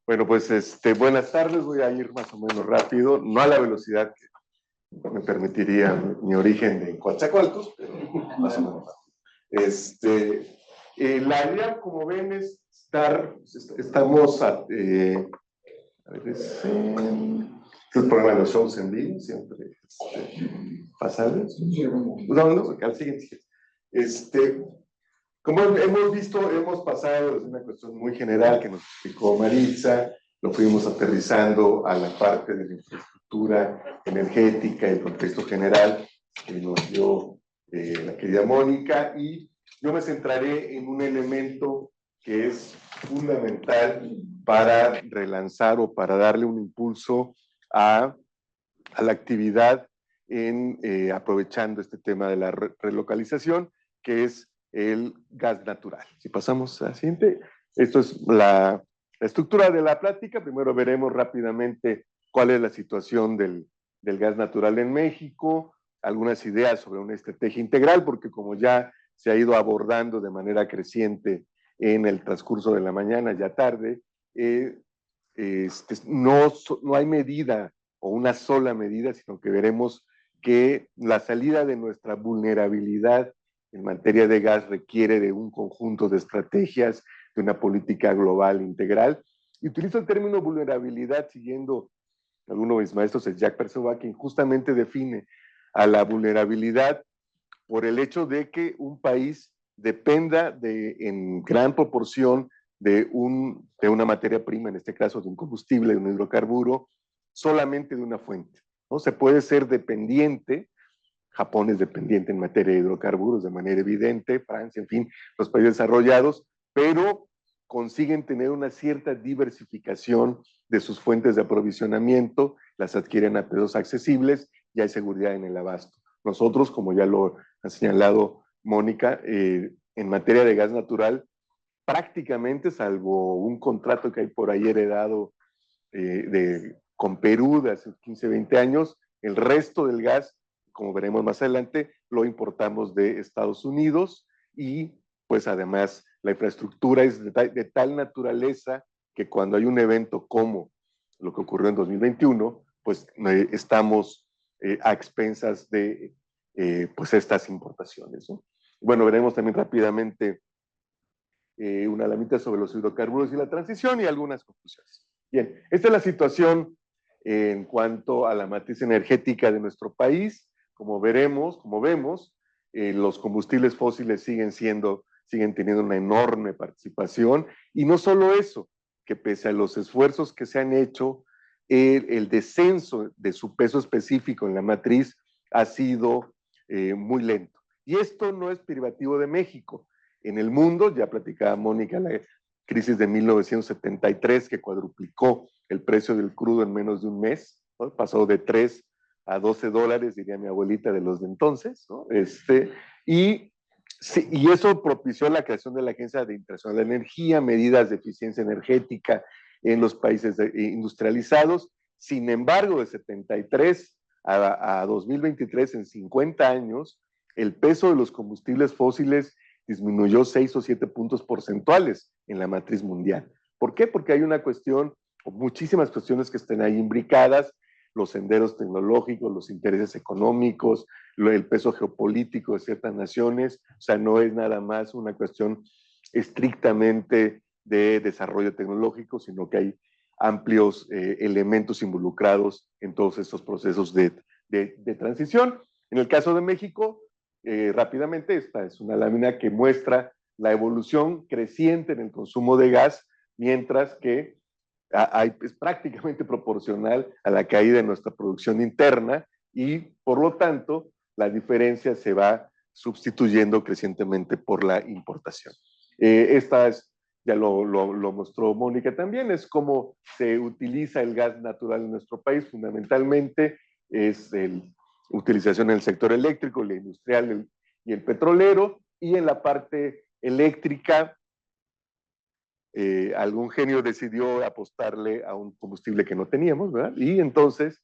Bueno, pues buenas tardes, voy a ir más o menos rápido, no a la velocidad que me permitiría mi origen de Coatzacoalcos, pero más o menos rápido. La idea, como ven, es estamos a ver, el problema de los shows en vivo, siempre pasables. No, al siguiente. Como hemos visto, hemos pasado desde una cuestión muy general que nos explicó Maritza, lo fuimos aterrizando a la parte de la infraestructura energética y el contexto general que nos dio la querida Mónica, y yo me centraré en un elemento que es fundamental para relanzar o para darle un impulso a la actividad aprovechando este tema de la relocalización, que es el gas natural. Si pasamos a la siguiente, esto es la estructura de la plática. Primero veremos rápidamente cuál es la situación del gas natural en México, algunas ideas sobre una estrategia integral, porque como ya se ha ido abordando de manera creciente en el transcurso de la mañana, ya tarde, no hay medida o una sola medida, sino que veremos que la salida de nuestra vulnerabilidad en materia de gas requiere de un conjunto de estrategias, de una política global integral. Y utilizo el término vulnerabilidad siguiendo alguno de mis maestros, es Jacques Perceval, quien justamente define a la vulnerabilidad por el hecho de que un país dependa en gran proporción de una materia prima, en este caso de un combustible, de un hidrocarburo, solamente de una fuente, ¿no? Se puede ser dependiente. Japón es dependiente en materia de hidrocarburos de manera evidente, Francia, en fin, los países desarrollados, pero consiguen tener una cierta diversificación de sus fuentes de aprovisionamiento, las adquieren a precios accesibles y hay seguridad en el abasto. Nosotros, como ya lo ha señalado Mónica, en materia de gas natural, prácticamente, salvo un contrato que hay por ahí heredado con Perú de hace 15, 20 años, el resto del gas, como veremos más adelante, lo importamos de Estados Unidos y pues además la infraestructura es de tal naturaleza que cuando hay un evento como lo que ocurrió en 2021, pues estamos a expensas de pues estas importaciones, ¿no? Bueno, veremos también rápidamente una lamita sobre los hidrocarburos y la transición y algunas conclusiones. Bien, esta es la situación en cuanto a la matriz energética de nuestro país. Como vemos, los combustibles fósiles siguen teniendo una enorme participación, y no solo eso, que pese a los esfuerzos que se han hecho, el descenso de su peso específico en la matriz ha sido muy lento. Y esto no es privativo de México. En el mundo, ya platicaba Mónica, la crisis de 1973 que cuadruplicó el precio del crudo en menos de un mes, ¿no? Pasó de 3 a 12 dólares, diría mi abuelita de los de entonces, ¿no? Y eso propició la creación de la Agencia Internacional de Energía, medidas de eficiencia energética en los países industrializados. Sin embargo, de 73 a 2023, en 50 años, el peso de los combustibles fósiles disminuyó 6 o 7 puntos porcentuales en la matriz mundial. ¿Por qué? Porque hay una cuestión, o muchísimas cuestiones que están ahí imbricadas, los senderos tecnológicos, los intereses económicos, el peso geopolítico de ciertas naciones. O sea, no es nada más una cuestión estrictamente de desarrollo tecnológico, sino que hay amplios elementos involucrados en todos estos procesos de transición. En el caso de México, rápidamente, esta es una lámina que muestra la evolución creciente en el consumo de gas, mientras que es prácticamente proporcional a la caída de nuestra producción interna, y por lo tanto la diferencia se va sustituyendo crecientemente por la importación. Esta es, ya lo mostró Mónica también, es cómo se utiliza el gas natural en nuestro país. Fundamentalmente es utilización en el sector eléctrico, el industrial y el petrolero, y en la parte eléctrica algún genio decidió apostarle a un combustible que no teníamos, ¿verdad? Y entonces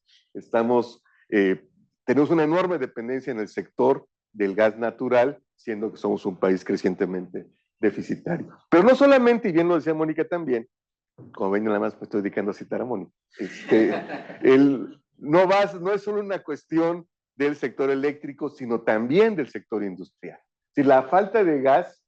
tenemos una enorme dependencia en el sector del gas natural, siendo que somos un país crecientemente deficitario. Pero no solamente, y bien lo decía Mónica también, como ven, nada más me estoy dedicando a citar a Moni. No es solo una cuestión del sector eléctrico, sino también del sector industrial. Si la falta de gas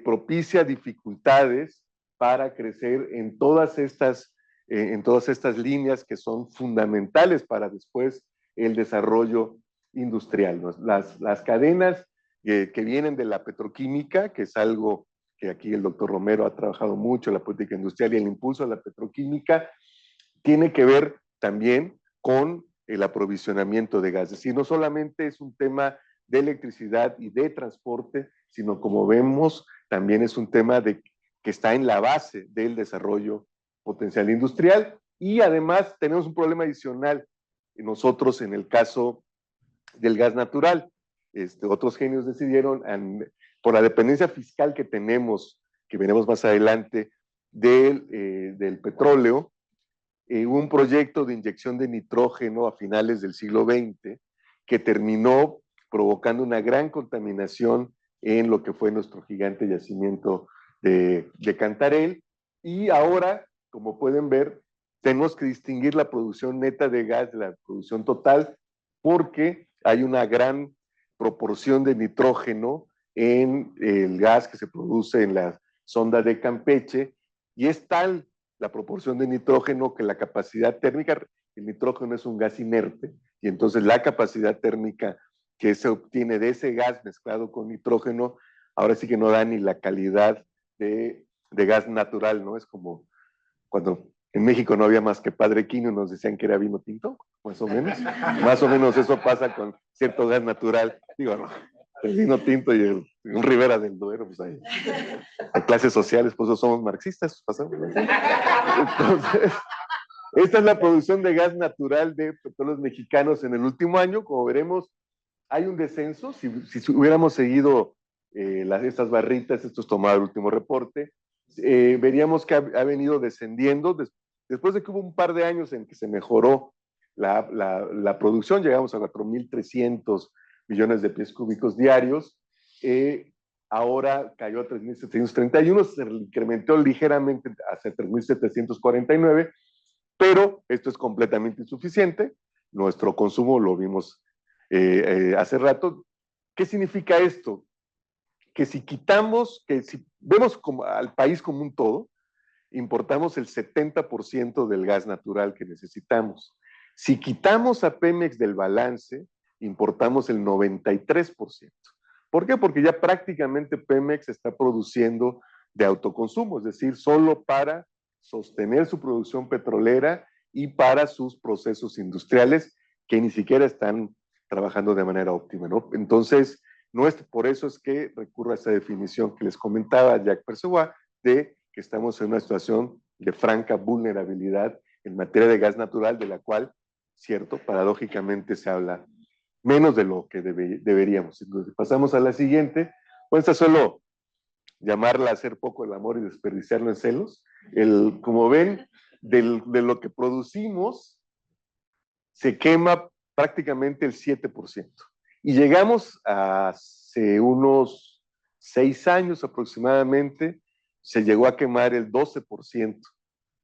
propicia dificultades para crecer en todas estas líneas que son fundamentales para después el desarrollo industrial, ¿no? Las cadenas que vienen de la petroquímica, que es algo que aquí el doctor Romero ha trabajado mucho, la política industrial y el impulso a la petroquímica, tiene que ver también con el aprovisionamiento de gas. Es decir, no solamente es un tema de electricidad y de transporte, sino como vemos, también es un tema que está en la base del desarrollo potencial industrial. Y además tenemos un problema adicional nosotros en el caso del gas natural. Otros genios decidieron, por la dependencia fiscal que tenemos, que veremos más adelante, del petróleo, hubo un proyecto de inyección de nitrógeno a finales del siglo XX que terminó provocando una gran contaminación en lo que fue nuestro gigante yacimiento de Cantarell. Y ahora, como pueden ver, tenemos que distinguir la producción neta de gas de la producción total, porque hay una gran proporción de nitrógeno en el gas que se produce en la sonda de Campeche, y es tal la proporción de nitrógeno que la capacidad térmica, el nitrógeno es un gas inerte, y entonces la capacidad térmica que se obtiene de ese gas mezclado con nitrógeno, ahora sí que no da ni la calidad de gas natural, ¿no? Es como cuando en México no había más que Padre Quino y nos decían que era vino tinto, más o menos. Más o menos eso pasa con cierto gas natural. Digo, no, el vino tinto y un Ribera del Duero, pues hay clases sociales, pues eso somos marxistas, pasamos. Entonces, esta es la producción de gas natural de petróleos mexicanos en el último año. Como veremos, hay un descenso. Si hubiéramos seguido estas barritas, esto es tomado el último reporte, veríamos que ha venido descendiendo. Después de que hubo un par de años en que se mejoró la producción, llegamos a 4.300 millones de pies cúbicos diarios. Ahora cayó a 3.731, se incrementó ligeramente hacia 3.749, pero esto es completamente insuficiente. Nuestro consumo lo vimos hace rato. ¿Qué significa esto? Que si vemos al país como un todo, importamos el 70% del gas natural que necesitamos. Si quitamos a Pemex del balance, importamos el 93%. ¿Por qué? Porque ya prácticamente Pemex está produciendo de autoconsumo, es decir, solo para sostener su producción petrolera y para sus procesos industriales que ni siquiera están trabajando de manera óptima, ¿no? Entonces, por eso es que recurro a esa definición que les comentaba Jack Perseguá, de que estamos en una situación de franca vulnerabilidad en materia de gas natural, de la cual, cierto, paradójicamente se habla menos de lo que deberíamos. Entonces, pasamos a la siguiente. Pues esta solo llamarla hacer poco el amor y desperdiciarlo en celos. Como ven, de lo que producimos, se quema prácticamente el 7%. Y llegamos a hace unos 6 años aproximadamente, se llegó a quemar el 12%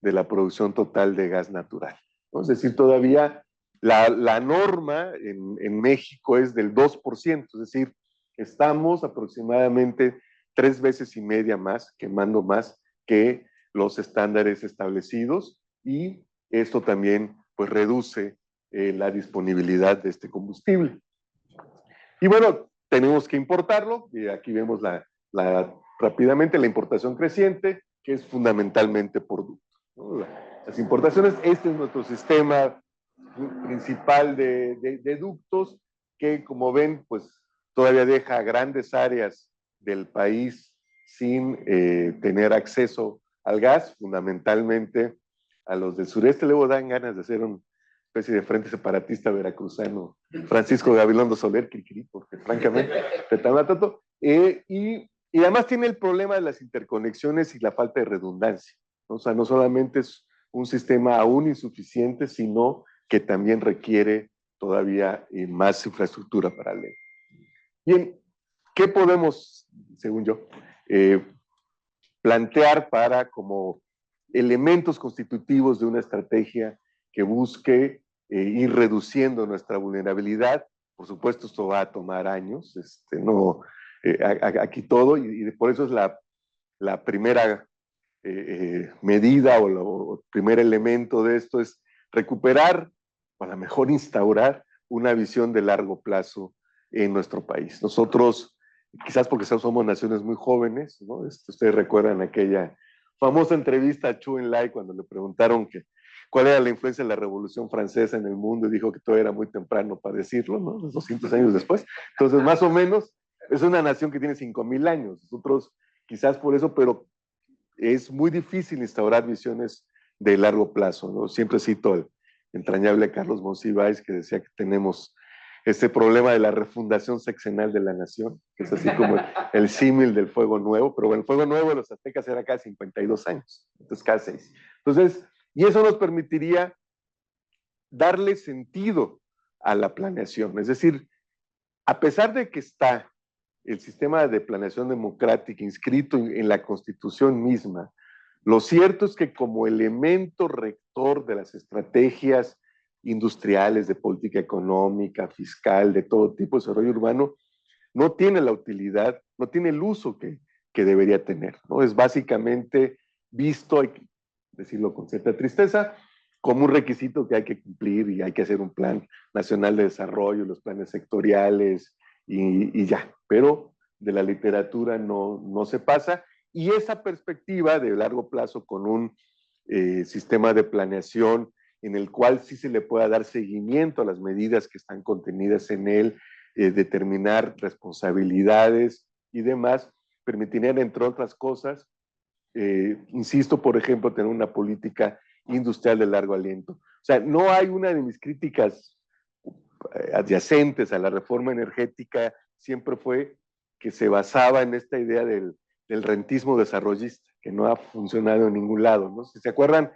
de la producción total de gas natural. Es decir, todavía la norma en México es del 2%, es decir, estamos aproximadamente 3 veces y media más, quemando más que los estándares establecidos, y esto también pues reduce la disponibilidad de este combustible. Y bueno, tenemos que importarlo, y aquí vemos rápidamente la importación creciente, que es fundamentalmente por ducto, ¿no? Las importaciones, este es nuestro sistema principal de ductos, que como ven, pues todavía deja grandes áreas del país sin tener acceso al gas, fundamentalmente a los del sureste. Luego dan ganas de hacer una especie de frente separatista veracruzano, Francisco Gabilondo Soler, porque francamente, tanto. Y además tiene el problema de las interconexiones y la falta de redundancia, ¿no? O sea, no solamente es un sistema aún insuficiente, sino que también requiere todavía más infraestructura paralela. Bien, ¿qué podemos, según yo, plantear para como elementos constitutivos de una estrategia que busque ir reduciendo nuestra vulnerabilidad. Por supuesto, esto va a tomar años, no, aquí todo, y por eso es la primera medida o el primer elemento de esto es recuperar, o a lo mejor instaurar, una visión de largo plazo en nuestro país. Nosotros, quizás porque somos naciones muy jóvenes, ¿no? Ustedes recuerdan aquella famosa entrevista a Chu Enlai cuando le preguntaron cuál era la influencia de la Revolución Francesa en el mundo y dijo que todo era muy temprano para decirlo, ¿no? 200 años después. Entonces, más o menos, es una nación que tiene 5,000 años. Nosotros, quizás por eso, pero es muy difícil instaurar visiones de largo plazo, ¿no? Siempre cito al entrañable Carlos Monsiváis, que decía que tenemos este problema de la refundación sexenal de la nación, que es así como el símil del fuego nuevo, pero bueno, el fuego nuevo de los aztecas era cada 52 años, entonces cada 6. Entonces, y eso nos permitiría darle sentido a la planeación, es decir, a pesar de que está el sistema de planeación democrática inscrito en la Constitución misma, lo cierto es que como elemento rector de las estrategias industriales, de política económica, fiscal, de todo tipo de desarrollo urbano, no tiene la utilidad, no tiene el uso que debería tener, ¿no? Es básicamente visto, hay que decirlo con cierta tristeza, como un requisito que hay que cumplir y hay que hacer un plan nacional de desarrollo, los planes sectoriales y ya, pero de la literatura no se pasa y esa perspectiva de largo plazo con un sistema de planeación en el cual sí se le pueda dar seguimiento a las medidas que están contenidas en él, determinar responsabilidades y demás, permitirían, entre otras cosas, insisto, por ejemplo, tener una política industrial de largo aliento. O sea, no hay una de mis críticas adyacentes a la reforma energética, siempre fue que se basaba en esta idea del rentismo desarrollista, que no ha funcionado en ningún lado, ¿no? Si se acuerdan,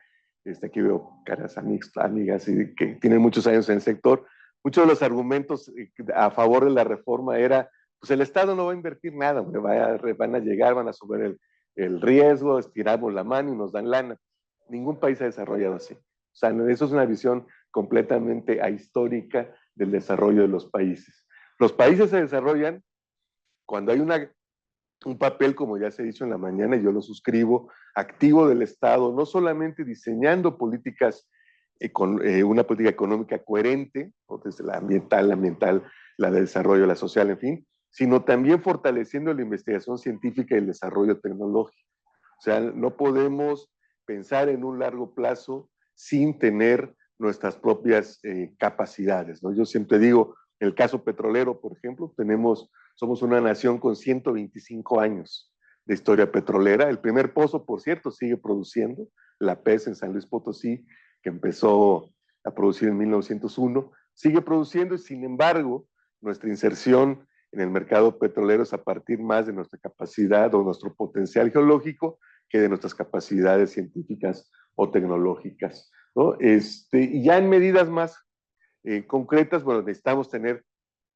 aquí veo caras amigas y que tienen muchos años en el sector, muchos de los argumentos a favor de la reforma era, pues el Estado no va a invertir nada, van a llegar, van a subir el riesgo, estiramos la mano y nos dan lana. Ningún país ha desarrollado así. O sea, eso es una visión completamente ahistórica del desarrollo de los países. Los países se desarrollan cuando hay un papel, como ya se ha dicho en la mañana, y yo lo suscribo, activo del Estado, no solamente diseñando políticas, una política económica coherente, desde la ambiental, la de desarrollo, la social, en fin, sino también fortaleciendo la investigación científica y el desarrollo tecnológico. O sea, no podemos pensar en un largo plazo sin tener nuestras propias capacidades, ¿no? Yo siempre digo, en el caso petrolero, por ejemplo, somos una nación con 125 años de historia petrolera. El primer pozo, por cierto, sigue produciendo, la PES en San Luis Potosí, que empezó a producir en 1901, sigue produciendo y sin embargo, nuestra inserción en el mercado petrolero es a partir más de nuestra capacidad o nuestro potencial geológico que de nuestras capacidades científicas o tecnológicas, ¿no? Y ya en medidas más concretas, bueno, necesitamos tener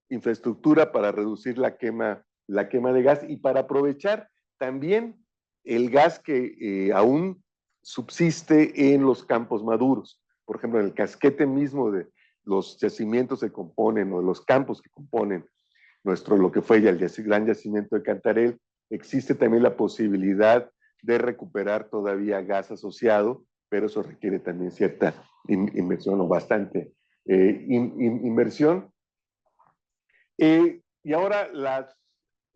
infraestructura para reducir la quema de gas y para aprovechar también el gas que aún subsiste en los campos maduros. Por ejemplo, en el casquete mismo de los yacimientos que componen o de los campos que componen lo que fue ya el gran yacimiento de Cantarell, existe también la posibilidad de recuperar todavía gas asociado, pero eso requiere también cierta inversión o bastante inversión. Y ahora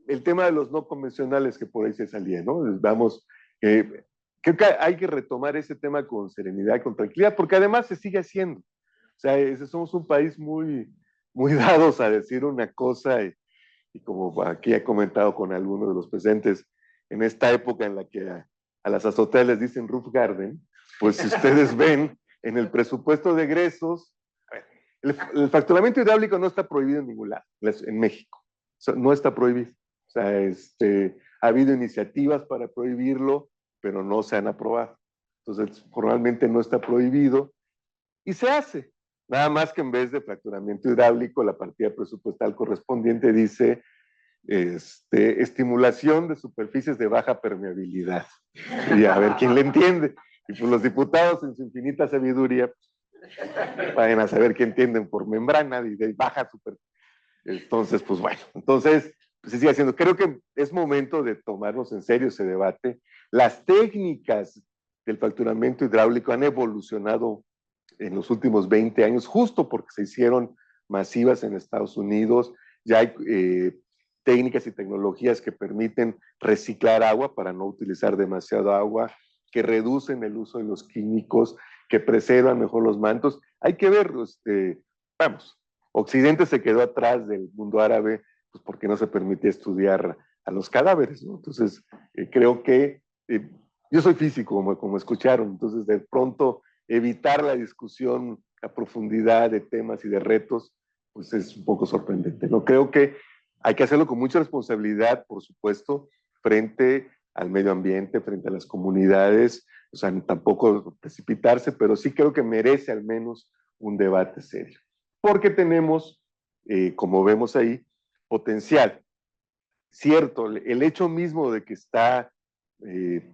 el tema de los no convencionales que por ahí se salía, ¿no? Vamos, creo que hay que retomar ese tema con serenidad y con tranquilidad, porque además se sigue haciendo. O sea, somos un país muy dados a decir una cosa y como aquí he comentado con algunos de los presentes, en esta época en la que a las azoteas les dicen roof garden, pues si ustedes ven en el presupuesto de egresos, el fracturamiento hidráulico no está prohibido en ningún lado, en México. O sea, no está prohibido. O sea, ha habido iniciativas para prohibirlo, pero no se han aprobado. Entonces, formalmente no está prohibido y se hace. Nada más que en vez de fracturamiento hidráulico, la partida presupuestal correspondiente dice estimulación de superficies de baja permeabilidad. Y a ver quién le entiende. Y pues los diputados en su infinita sabiduría vayan a saber qué entienden por membrana y de baja super. Entonces, pues bueno, entonces se sigue haciendo. Creo que es momento de tomarnos en serio ese debate. Las técnicas del fracturamiento hidráulico han evolucionado en los últimos 20 años, justo porque se hicieron masivas en Estados Unidos. Ya hay técnicas y tecnologías que permiten reciclar agua para no utilizar demasiado agua, que reducen el uso de los químicos, que preservan mejor los mantos. Hay que ver, vamos, Occidente se quedó atrás del mundo árabe, pues porque no se permitía estudiar a los cadáveres, ¿no? Entonces, creo que yo soy físico, como escucharon, entonces de pronto evitar la discusión a profundidad de temas y de retos, pues es un poco sorprendente, ¿no? Creo que hay que hacerlo con mucha responsabilidad, por supuesto, frente al medio ambiente, frente a las comunidades, o sea, tampoco precipitarse, pero sí creo que merece al menos un debate serio, porque tenemos, como vemos ahí, potencial. Cierto, el hecho mismo de que está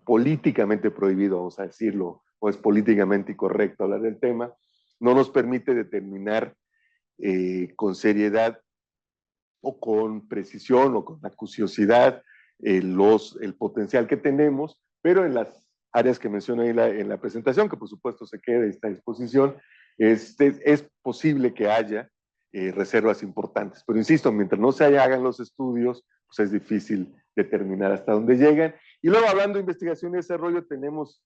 políticamente prohibido, vamos a decirlo, o es políticamente incorrecto hablar del tema, no nos permite determinar con seriedad o con precisión o con acuciosidad el potencial que tenemos, pero en las áreas que mencioné en la presentación, que por supuesto se queda a esta disposición, es posible que haya reservas importantes. Pero insisto, mientras no se hagan los estudios, pues es difícil determinar hasta dónde llegan. Y luego, hablando de investigación y desarrollo, tenemos,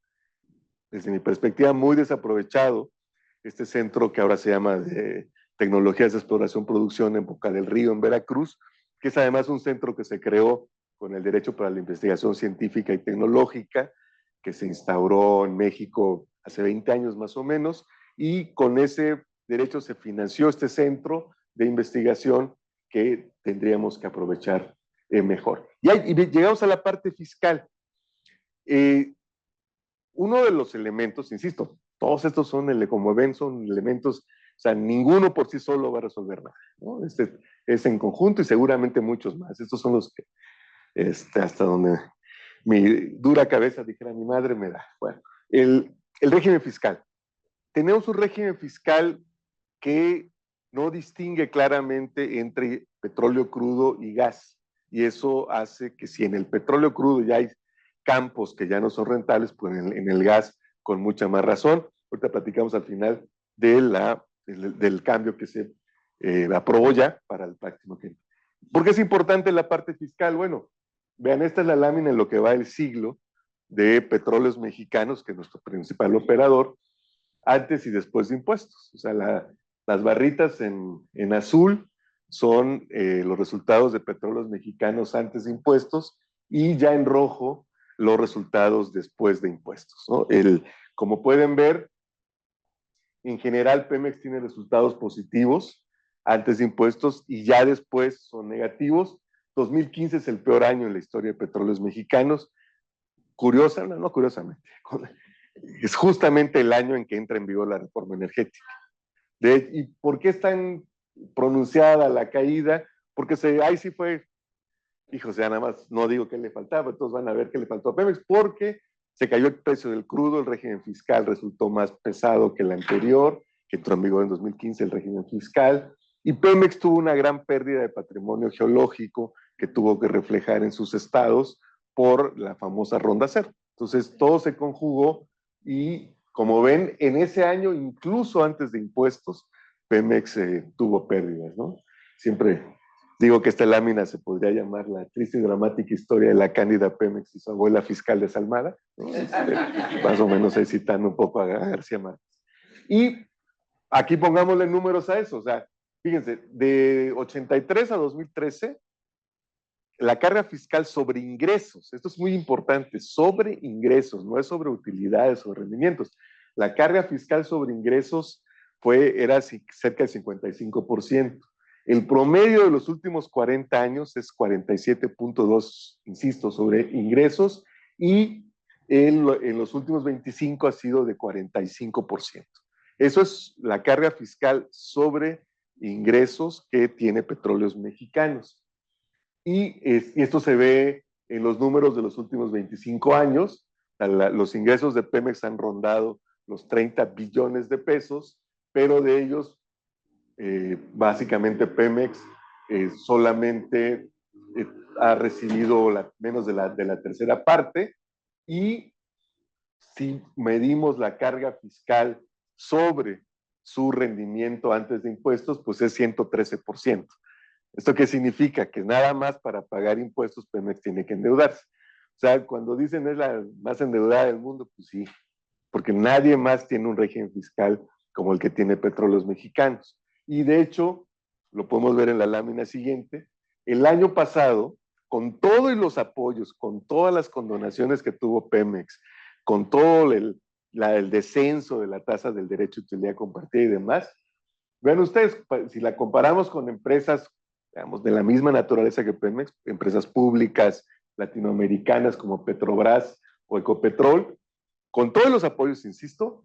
desde mi perspectiva, muy desaprovechado este centro que ahora se llama de Tecnologías de Exploración Producción en Boca del Río, en Veracruz, que es además un centro que se creó con el Derecho para la Investigación Científica y Tecnológica, que se instauró en México hace 20 años más o menos, y con ese derecho se financió este centro de investigación que tendríamos que aprovechar mejor. Y llegamos a la parte fiscal. Uno de los elementos, insisto, todos estos son, como ven, son elementos, o sea, ninguno por sí solo va a resolver nada, ¿no? Es en conjunto y seguramente muchos más. Estos son los que, hasta donde mi dura cabeza, dijera mi madre, me da. Bueno, el régimen fiscal. Tenemos un régimen fiscal que no distingue claramente entre petróleo crudo y gas. Y eso hace que si en el petróleo crudo ya hay campos que ya no son rentables, pues en el gas con mucha más razón. Ahorita platicamos al final del cambio que se aprobó ya para el próximo tiempo. ¿Por qué es importante la parte fiscal? Bueno, vean, esta es la lámina en lo que va el siglo de Petróleos Mexicanos, que es nuestro principal operador, antes y después de impuestos. O sea, las barritas en azul son los resultados de Petróleos Mexicanos antes de impuestos y ya en rojo los resultados después de impuestos, ¿no? Como pueden ver, en general Pemex tiene resultados positivos antes de impuestos y ya después son negativos. 2015 es el peor año en la historia de Petróleos Mexicanos. No curiosamente, es justamente el año en que entra en vigor la reforma energética. ¿Y por qué es tan pronunciada la caída? Porque ahí sí fue, hijo, o sea, nada más no digo qué le faltaba, todos van a ver qué le faltó a Pemex, porque se cayó el precio del crudo, el régimen fiscal resultó más pesado que el anterior, que entró en vigor en 2015 el régimen fiscal, y Pemex tuvo una gran pérdida de patrimonio geológico que tuvo que reflejar en sus estados por la famosa Ronda Cero. Entonces, todo se conjugó y, como ven, en ese año, incluso antes de impuestos, Pemex tuvo pérdidas, ¿no? Siempre digo que esta lámina se podría llamar la triste y dramática historia de la Cándida Pemex y su abuela fiscal desalmada, ¿no? Más o menos ahí citando un poco a García Márquez. Y aquí pongámosle números a eso, o sea, fíjense, de 83 a 2013, la carga fiscal sobre ingresos, esto es muy importante, sobre ingresos, no es sobre utilidades o rendimientos. La carga fiscal sobre ingresos era cerca del 55%. El promedio de los últimos 40 años es 47.2, insisto, sobre ingresos, y en los últimos 25 ha sido de 45%. Eso es la carga fiscal sobre ingresos que tiene Petróleos Mexicanos. Y esto se ve en los números de los últimos 25 años. Los ingresos de Pemex han rondado los 30 billones de pesos, pero de ellos, básicamente Pemex solamente ha recibido menos de la tercera parte, y si medimos la carga fiscal sobre su rendimiento antes de impuestos, pues es 113%. ¿Esto qué significa? Que nada más para pagar impuestos Pemex tiene que endeudarse. O sea, cuando dicen es la más endeudada del mundo, pues sí, porque nadie más tiene un régimen fiscal como el que tiene Petróleos Mexicanos. Y de hecho, lo podemos ver en la lámina siguiente, el año pasado, con todos los apoyos, con todas las condonaciones que tuvo Pemex, con todo el descenso de la tasa del derecho a utilidad compartida y demás, vean ustedes, si la comparamos con empresas, digamos, de la misma naturaleza que Pemex, empresas públicas latinoamericanas como Petrobras o Ecopetrol, con todos los apoyos, insisto,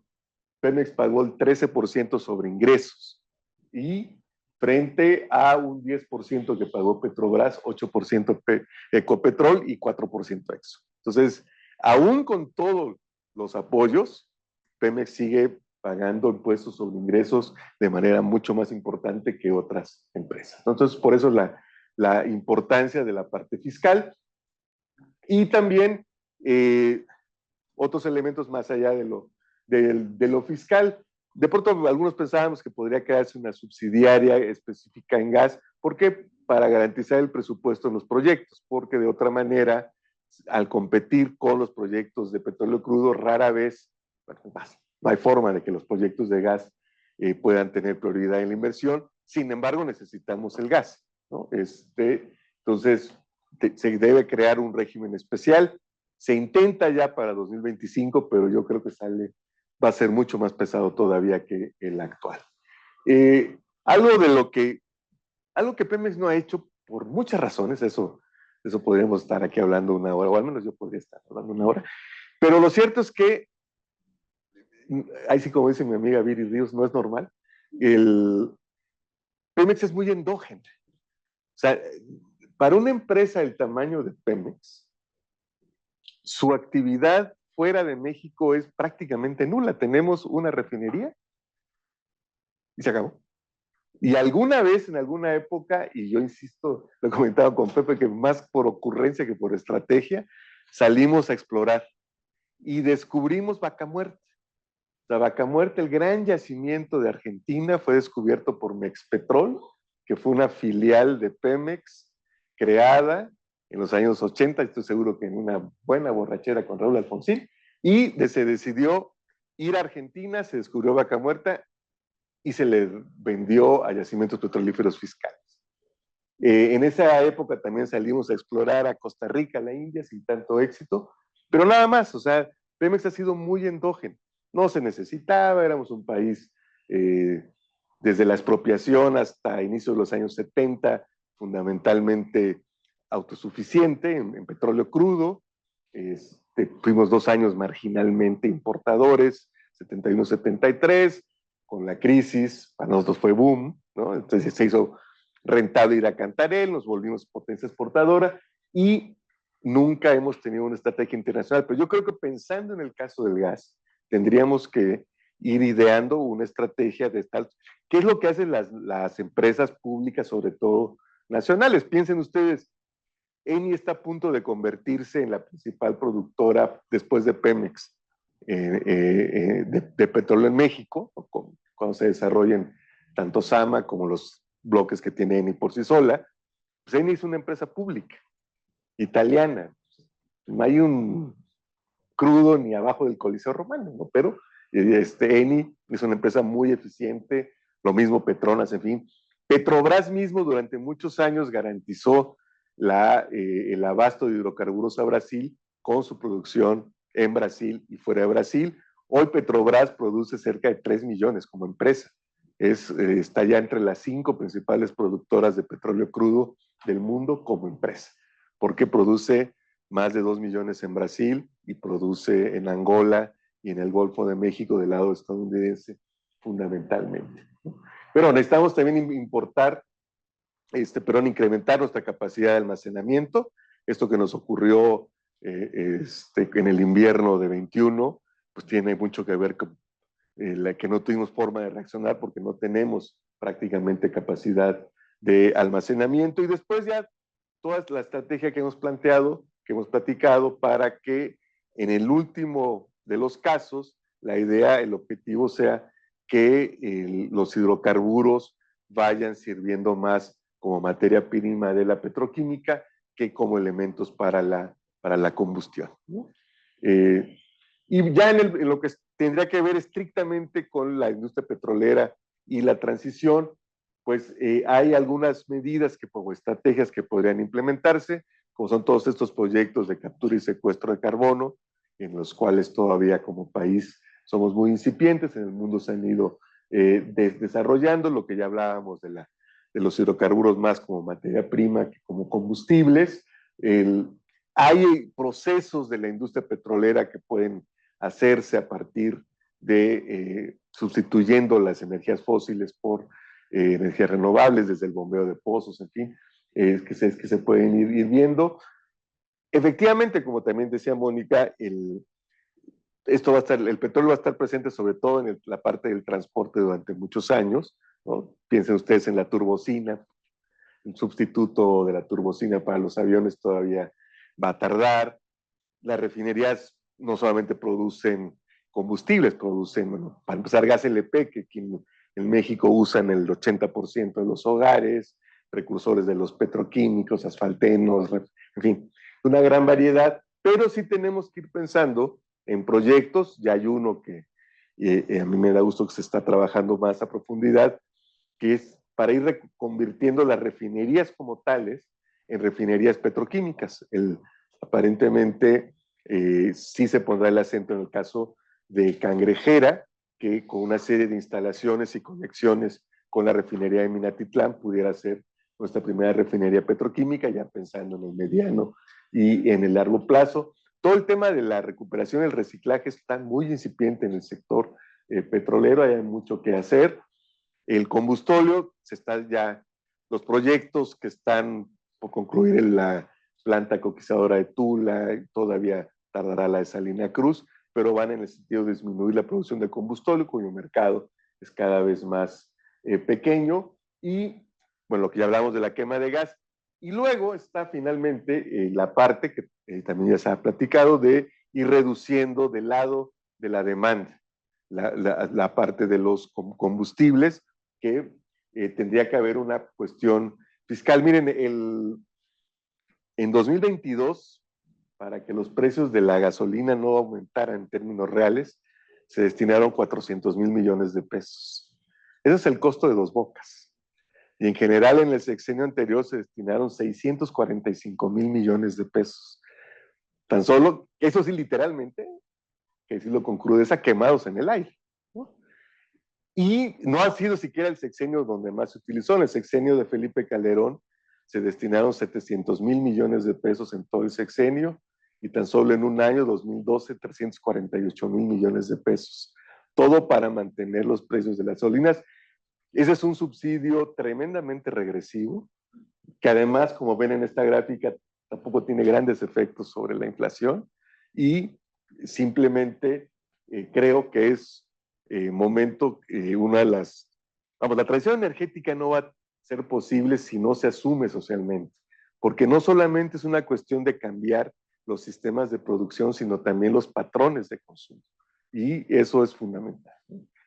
Pemex pagó el 13% sobre ingresos, y frente a un 10% que pagó Petrobras, 8% Ecopetrol y 4% Exxon. Entonces, aún con todos los apoyos, Pemex sigue pagando impuestos sobre ingresos de manera mucho más importante que otras empresas. Entonces, por eso la importancia de la parte fiscal, y también otros elementos más allá de lo fiscal. De pronto, algunos pensábamos que podría crearse una subsidiaria específica en gas. ¿Por qué? Para garantizar el presupuesto en los proyectos, porque de otra manera, al competir con los proyectos de petróleo crudo, rara vez, bueno, no hay forma de que los proyectos de gas puedan tener prioridad en la inversión. Sin embargo, necesitamos el gas, ¿no? Entonces, se debe crear un régimen especial. Se intenta ya para 2025, pero yo creo que va a ser mucho más pesado todavía que el actual. Algo que Pemex no ha hecho por muchas razones, eso podríamos estar aquí hablando una hora, o al menos yo podría estar hablando una hora, pero lo cierto es que, ahí sí, como dice mi amiga Viri Ríos, no es normal. Pemex es muy endógeno. O sea, para una empresa del tamaño de Pemex, su actividad fuera de México es prácticamente nula. Tenemos una refinería y se acabó. Y alguna vez, en alguna época, y yo insisto, lo comentaba con Pepe, que más por ocurrencia que por estrategia, salimos a explorar y descubrimos Vaca Muerta. La Vaca Muerta, el gran yacimiento de Argentina, fue descubierto por Mexpetrol, que fue una filial de Pemex creada en los años 80, estoy seguro que en una buena borrachera con Raúl Alfonsín, y se decidió ir a Argentina, se descubrió Vaca Muerta y se le vendió a Yacimientos Petrolíferos Fiscales. En esa época también salimos a explorar a Costa Rica, la India, sin tanto éxito, pero nada más. O sea, Pemex ha sido muy endógeno. No se necesitaba, éramos un país desde la expropiación hasta inicios de los años 70, fundamentalmente autosuficiente en petróleo crudo. Fuimos 2 años marginalmente importadores, 71-73, con la crisis, para nosotros fue boom, ¿no? Entonces se hizo rentable ir a Cantarell, nos volvimos potencia exportadora y nunca hemos tenido una estrategia internacional. Pero yo creo que pensando en el caso del gas, tendríamos que ir ideando una estrategia de tal. ¿Qué es lo que hacen las empresas públicas, sobre todo nacionales? Piensen ustedes, Eni está a punto de convertirse en la principal productora después de Pemex de petróleo en México, cuando se desarrollen tanto Sama como los bloques que tiene Eni por sí sola. Pues Eni es una empresa pública, italiana. No hay un crudo ni abajo del Coliseo Romano, ¿no? Pero Eni es una empresa muy eficiente, lo mismo Petronas, en fin. Petrobras mismo durante muchos años garantizó el abasto de hidrocarburos a Brasil con su producción en Brasil y fuera de Brasil. Hoy Petrobras produce cerca de 3 millones como empresa. Está ya entre las 5 principales productoras de petróleo crudo del mundo como empresa, porque produce más de 2 millones en Brasil y produce en Angola y en el Golfo de México del lado estadounidense fundamentalmente. Pero necesitamos también incrementar nuestra capacidad de almacenamiento. Esto que nos ocurrió en el invierno de 21, pues tiene mucho que ver con la que no tuvimos forma de reaccionar porque no tenemos prácticamente capacidad de almacenamiento, y después ya toda la estrategia que hemos planteado, que hemos platicado, para que en el último de los casos, la idea, el objetivo sea que los hidrocarburos vayan sirviendo más como materia prima de la petroquímica que como elementos para la combustión, ¿no? Y ya en lo que tendría que ver estrictamente con la industria petrolera y la transición, pues hay algunas medidas o estrategias que podrían implementarse, como son todos estos proyectos de captura y secuestro de carbono, en los cuales todavía como país somos muy incipientes, en el mundo se han ido desarrollando, lo que ya hablábamos de los hidrocarburos más como materia prima que como combustibles. Hay procesos de la industria petrolera que pueden hacerse a partir de sustituyendo las energías fósiles por energías renovables, desde el bombeo de pozos, en fin, que se pueden ir viendo. Efectivamente, como también decía Mónica, el petróleo va a estar presente sobre todo en la parte del transporte durante muchos años, ¿no? Piensen ustedes en la turbocina, el sustituto de la turbocina para los aviones todavía va a tardar. Las refinerías no solamente producen combustibles, producen, bueno, para empezar, gas LP, que aquí en México usan el 80% de los hogares, precursores de los petroquímicos, asfaltenos, en fin, una gran variedad, pero sí tenemos que ir pensando en proyectos. Ya hay uno que a mí me da gusto que se está trabajando más a profundidad, que es para ir convirtiendo las refinerías como tales en refinerías petroquímicas. Aparentemente sí se pondrá el acento en el caso de Cangrejera, que con una serie de instalaciones y conexiones con la refinería de Minatitlán pudiera ser nuestra primera refinería petroquímica, ya pensando en el mediano y en el largo plazo. Todo el tema de la recuperación y el reciclaje está muy incipiente en el sector petrolero, hay mucho que hacer. El combustóleo, los proyectos que están por concluir en la planta coquizadora de Tula, todavía tardará la de Salina Cruz, pero van en el sentido de disminuir la producción de combustóleo, cuyo mercado es cada vez más pequeño, y bueno, lo que ya hablamos de la quema de gas. Y luego está finalmente la parte que también ya se ha platicado de ir reduciendo del lado de la demanda, la parte de los combustibles, que tendría que haber una cuestión fiscal. Miren, en 2022, para que los precios de la gasolina no aumentaran en términos reales, se destinaron 400,000 millones de pesos. Ese es el costo de Dos Bocas. Y en general en el sexenio anterior se destinaron 645,000 millones de pesos. Tan solo, eso sí, literalmente, que decirlo con crudeza, quemados en el aire, ¿no? Y no ha sido siquiera el sexenio donde más se utilizó. En el sexenio de Felipe Calderón se destinaron 700,000 millones de pesos en todo el sexenio, y tan solo en un año, 2012, 348,000 millones de pesos. Todo para mantener los precios de las gasolinas. Ese es un subsidio tremendamente regresivo, que además, como ven en esta gráfica, tampoco tiene grandes efectos sobre la inflación, y simplemente creo que es momento, una de las, vamos, la transición energética no va a ser posible si no se asume socialmente, porque no solamente es una cuestión de cambiar los sistemas de producción, sino también los patrones de consumo, y eso es fundamental.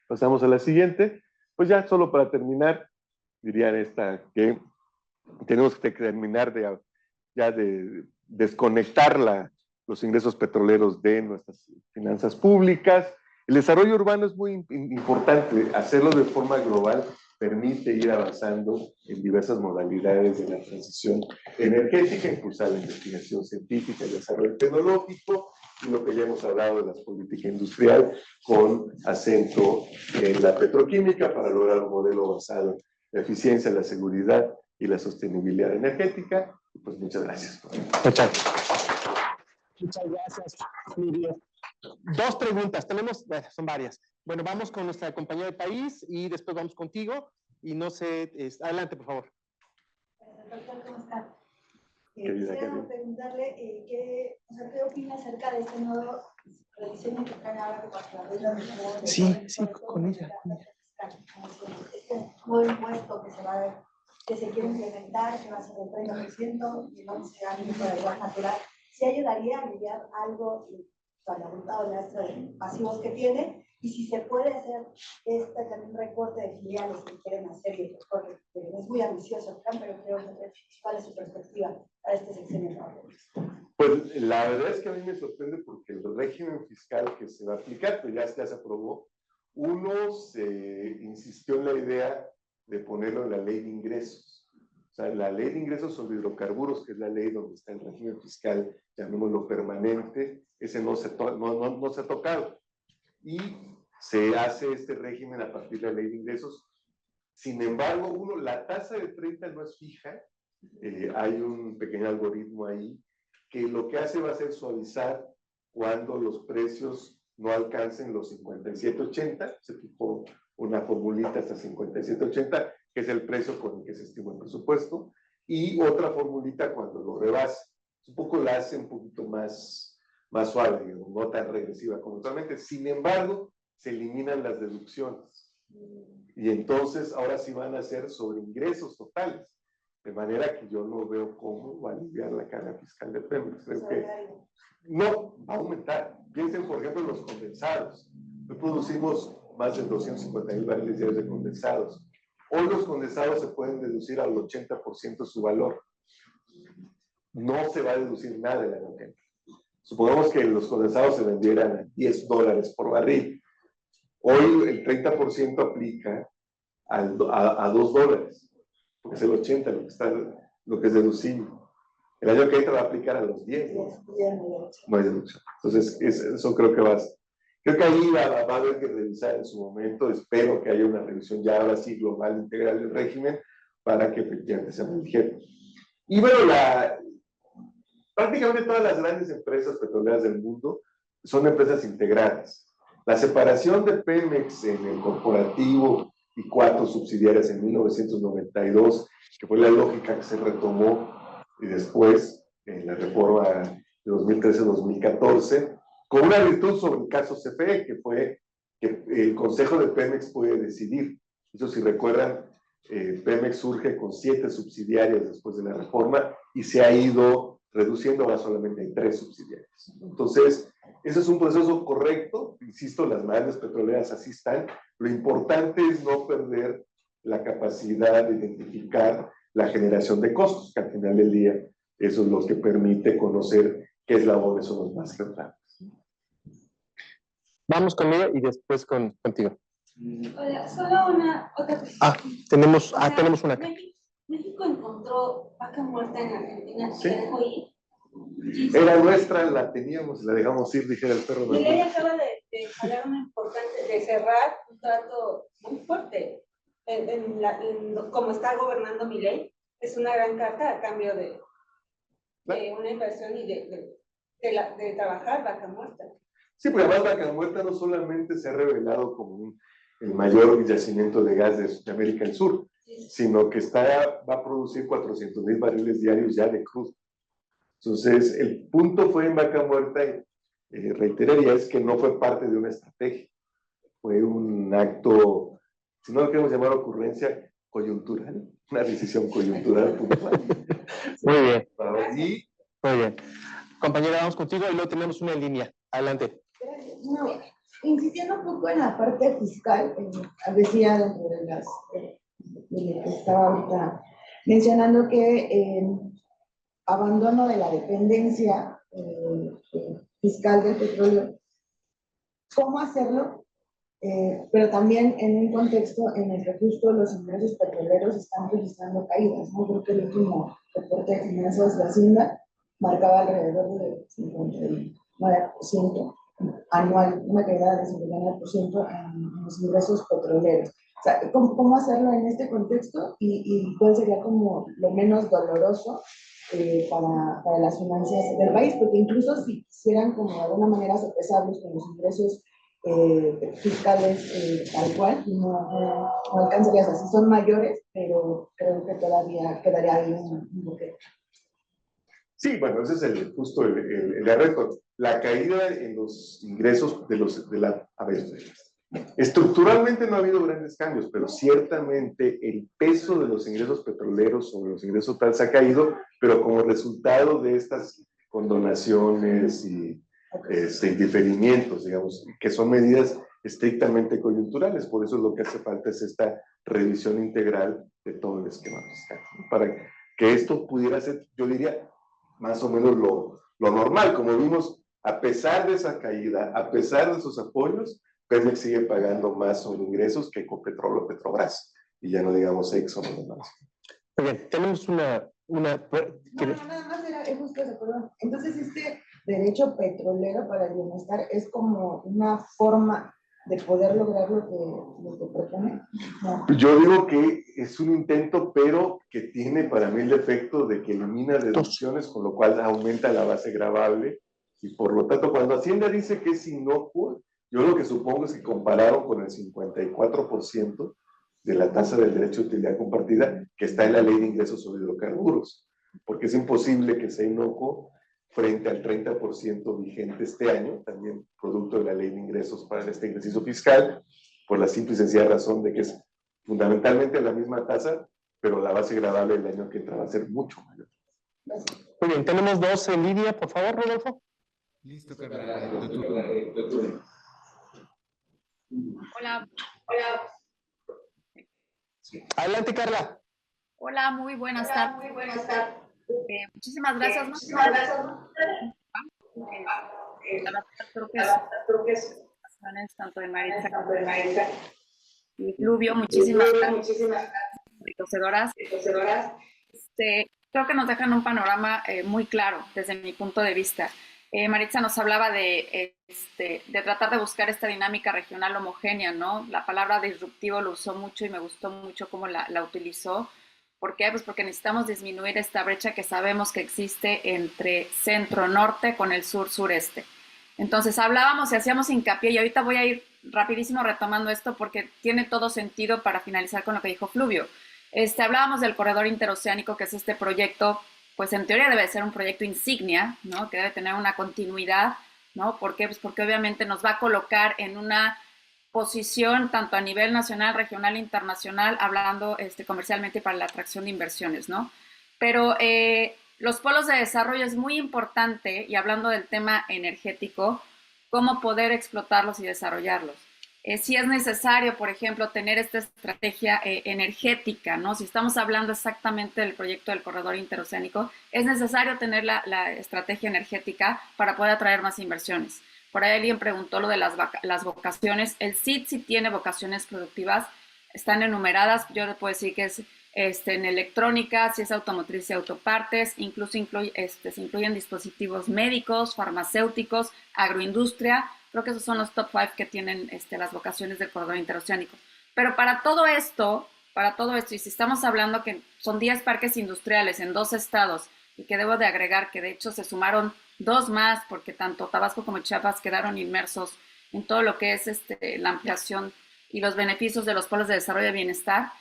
Pasamos a la siguiente. Pues ya solo para terminar, diría esta que tenemos que terminar de desconectar los ingresos petroleros de nuestras finanzas públicas. El desarrollo urbano es muy importante. Hacerlo de forma global permite ir avanzando en diversas modalidades de la transición energética, impulsar la investigación científica y el desarrollo tecnológico, y lo que ya hemos hablado de la política industrial con acento en la petroquímica para lograr un modelo basado en la eficiencia, la seguridad y la sostenibilidad energética. Pues muchas gracias. Muchas gracias, Lirio. Dos preguntas, son varias. Bueno, vamos con nuestra compañera de país y después vamos contigo. Y no sé, adelante, por favor. Doctor, ¿cómo está? Quisiera preguntarle qué opina acerca de este nuevo rediseño que traen ahora con la regla de Sí, con ella. Este nuevo impuesto que se quiere implementar, que va a ser del 30% y el 11 para el gas natural, ¿sí ayudaría a aliviar algo para el abultado de pasivos que tiene? Y si se puede hacer también recorte de filiales que quieren hacer, y recorte, es muy ambicioso el plan, pero creo que cuál es su perspectiva para este sexenio. Pues la verdad es que a mí me sorprende porque el régimen fiscal que se va a aplicar, pues ya se aprobó. Uno se insistió en la idea de ponerlo en la ley de ingresos. O sea, la ley de ingresos sobre hidrocarburos, que es la ley donde está el régimen fiscal, llamémoslo permanente, ese no se ha tocado. Y se hace este régimen a partir de la ley de ingresos. Sin embargo, la tasa de 30 no es fija. Hay un pequeño algoritmo ahí que lo que hace va a ser suavizar cuando los precios no alcancen los 57.80. Se fijó una formulita hasta 57.80, que es el precio con el que se estima el presupuesto, y otra formulita cuando lo rebase. Un poco la hace un poquito más suave, digamos, no tan regresiva como actualmente. Sin embargo, se eliminan las deducciones. Y entonces ahora sí van a ser sobre ingresos totales. De manera que yo no veo cómo va a aliviar la carga fiscal de Pemex. Creo que no, va a aumentar. Piensen, por ejemplo, en los condensados. Hoy producimos más de 250,000 barriles diarios de condensados. Hoy los condensados se pueden deducir al 80% su valor. No se va a deducir nada de la energía. Supongamos que los condensados se vendieran a $10 por barril. Hoy el 30% aplica a $2, porque es el 80% lo que es deducible. El año que entra va a aplicar a los 10, no hay deducción. Entonces, eso creo que creo que ahí va a haber que revisar en su momento. Espero que haya una revisión ya ahora sí global, integral del régimen, para que efectivamente sea muy ligero. Y bueno, prácticamente todas las grandes empresas petroleras del mundo son empresas integradas. La separación de Pemex en el corporativo y 4 subsidiarias en 1992, que fue la lógica que se retomó y después en la reforma de 2013-2014, con una virtud sobre el caso CFE, que fue que el Consejo de Pemex puede decidir. Eso, si recuerdan, Pemex surge con 7 subsidiarias después de la reforma y se ha ido reduciendo, ahora solamente hay 3 subsidiarias. Entonces, ese es un proceso correcto. Insisto, las grandes petroleras así están. Lo importante es no perder la capacidad de identificar la generación de costos, que al final del día eso es lo que permite conocer qué eslabones son los más rentables. Vamos conmigo y después contigo. Hola, solo una otra cuestión. Tenemos una. México encontró vaca muerta en Argentina, ¿Sí? ¿La dejó ir? Era nuestra, la teníamos, la dejamos ir, dijera el perro. Milei acaba de hablar una importante, de cerrar un trato muy fuerte. Como está gobernando Milei, es una gran carta a cambio de una inversión y de trabajar vaca muerta. Sí, porque además Vaca Muerta no solamente se ha revelado como el mayor yacimiento de gas de América del Sur, sino que va a producir 400,000 barriles diarios ya de crudo. Entonces, el punto fue en Vaca Muerta, reiteraría, es que no fue parte de una estrategia. Fue un acto, si no lo queremos llamar ocurrencia, coyuntural, una decisión coyuntural puntual. Muy bien. Muy bien. Compañera, vamos contigo y luego tenemos una en línea. Adelante. No, insistiendo un poco en la parte fiscal, decía dentro de lo que estaba ahorita mencionando que abandono de la dependencia fiscal del petróleo, ¿cómo hacerlo? Pero también en un contexto en el que justo los ingresos petroleros están registrando caídas, ¿no? Creo que el último reporte de finanzas de Hacienda marcaba alrededor de 59% anual, una caída de 59% en los ingresos petroleros. O sea, ¿cómo hacerlo en este contexto y cuál sería como lo menos doloroso para las finanzas del país? Porque incluso si quisieran como de alguna manera sopesables con los ingresos fiscales tal cual, no alcanzaría, o sea, sí son mayores, pero creo que todavía quedaría ahí un boquete. Sí, bueno, ese es justo el reto. La caída en los ingresos a ver, estructuralmente no ha habido grandes cambios, pero ciertamente el peso de los ingresos petroleros sobre los ingresos totales ha caído, pero como resultado de estas condonaciones y diferimientos, digamos, que son medidas estrictamente coyunturales. Por eso lo que hace falta es esta revisión integral de todo el esquema fiscal, ¿no? Para que esto pudiera ser, yo diría, más o menos lo normal. Como vimos, a pesar de esa caída, a pesar de esos apoyos, Pemex sigue pagando más sobre ingresos que Ecopetrol o Petrobras, y ya no digamos Exxon o demás. Muy bien, tenemos una No, nada más era justo eso, perdón. Entonces, este derecho petrolero para el bienestar es como una forma de poder lograr lo que propone. No. Yo digo que es un intento, pero que tiene para mí el defecto de que elimina deducciones, con lo cual aumenta la base gravable, y por lo tanto, cuando Hacienda dice que es inocuo, yo lo que supongo es que compararon con el 54% de la tasa del derecho de utilidad compartida que está en la ley de ingresos sobre hidrocarburos, porque es imposible que sea inocuo frente al 30% vigente este año, también producto de la ley de ingresos para este ejercicio fiscal, por la simple y sencilla razón de que es fundamentalmente la misma tasa, pero la base gravable del año que entra va a ser mucho mayor. Muy bien, tenemos dos en línea, por favor, Rodolfo. Listo, Carla. Hola, Adelante, Carla. hola, muy buenas tardes. Muchísimas gracias. La verdad, creo que es tanto de Maritza y Fluvio, muchísimas gracias, conocedoras. Creo que nos dejan un panorama muy claro desde mi punto de vista. Maritza nos hablaba de tratar de buscar esta dinámica regional homogénea, ¿no? La palabra disruptivo lo usó mucho y me gustó mucho cómo la utilizó. ¿Por qué? Pues porque necesitamos disminuir esta brecha que sabemos que existe entre centro-norte con el sur-sureste. Entonces hablábamos y hacíamos hincapié, y ahorita voy a ir rapidísimo retomando esto porque tiene todo sentido para finalizar con lo que dijo Fluvio. Hablábamos del corredor interoceánico, que es este proyecto, pues en teoría debe ser un proyecto insignia, ¿no? Que debe tener una continuidad, ¿no? ¿Por qué? Pues porque obviamente nos va a colocar en una posición tanto a nivel nacional, regional e internacional, hablando comercialmente para la atracción de inversiones, ¿no? Pero los polos de desarrollo es muy importante, y hablando del tema energético, cómo poder explotarlos y desarrollarlos. Si es necesario, por ejemplo, tener esta estrategia energética, ¿no? Si estamos hablando exactamente del proyecto del corredor interoceánico, es necesario tener la estrategia energética para poder atraer más inversiones. Por ahí alguien preguntó lo de las vocaciones. El CID sí tiene vocaciones productivas, están enumeradas. Yo le puedo decir que es en electrónica, si es automotriz y autopartes, incluso se incluyen dispositivos médicos, farmacéuticos, agroindustria. Creo que esos son los top 5 que tienen las vocaciones del corredor interoceánico. Pero para todo esto, y si estamos hablando que son 10 parques industriales en 2 estados, y que debo de agregar que de hecho se sumaron 2 más, porque tanto Tabasco como Chiapas quedaron inmersos en todo lo que es la ampliación y los beneficios de los polos de desarrollo y bienestar,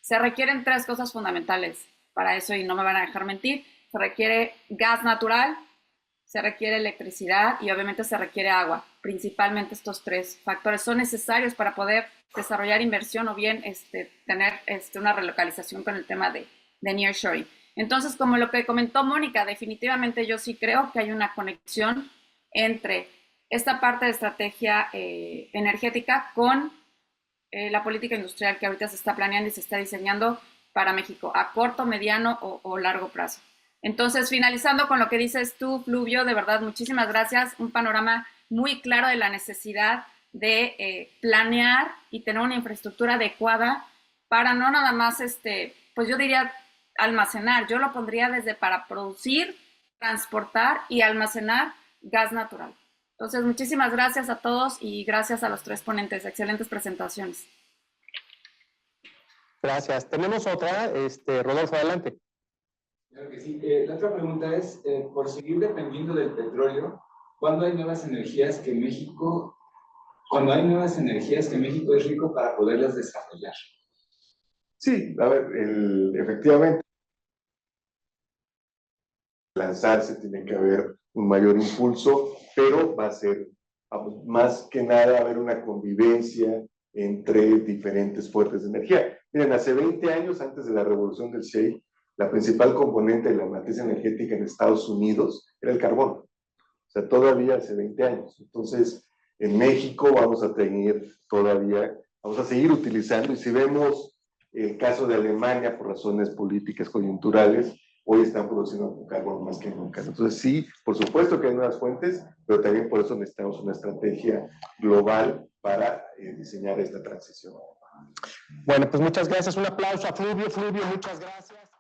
se requieren 3 cosas fundamentales para eso, y no me van a dejar mentir. Se requiere gas natural, se requiere electricidad y obviamente se requiere agua. Principalmente estos 3 factores son necesarios para poder desarrollar inversión o bien tener una relocalización con el tema de nearshoring. Entonces, como lo que comentó Mónica, definitivamente yo sí creo que hay una conexión entre esta parte de estrategia energética con la política industrial que ahorita se está planeando y se está diseñando para México a corto, mediano o largo plazo. Entonces, finalizando con lo que dices tú, Fluvio, de verdad, muchísimas gracias. Un panorama muy claro de la necesidad de planear y tener una infraestructura adecuada para no nada más, pues yo diría almacenar. Yo lo pondría desde para producir, transportar y almacenar gas natural. Entonces, muchísimas gracias a todos y gracias a los 3 ponentes. Excelentes presentaciones. Gracias. Tenemos otra, Rodolfo, adelante. Claro que sí. La otra pregunta es, por seguir dependiendo del petróleo, ¿cuándo hay nuevas energías que México es rico para poderlas desarrollar? Sí, a ver, efectivamente, lanzarse, tiene que haber un mayor impulso, pero va a ser más que nada haber una convivencia entre diferentes fuentes de energía. Miren, hace 20 años, antes de la revolución del shale, la principal componente de la matriz energética en Estados Unidos era el carbón. O sea, todavía hace 20 años. Entonces, en México vamos a seguir utilizando, y si vemos el caso de Alemania por razones políticas coyunturales, hoy están produciendo carbón más que nunca. Entonces sí, por supuesto que hay nuevas fuentes, pero también por eso necesitamos una estrategia global para diseñar esta transición. Bueno, pues muchas gracias. Un aplauso a Fluvio. Fluvio, muchas gracias.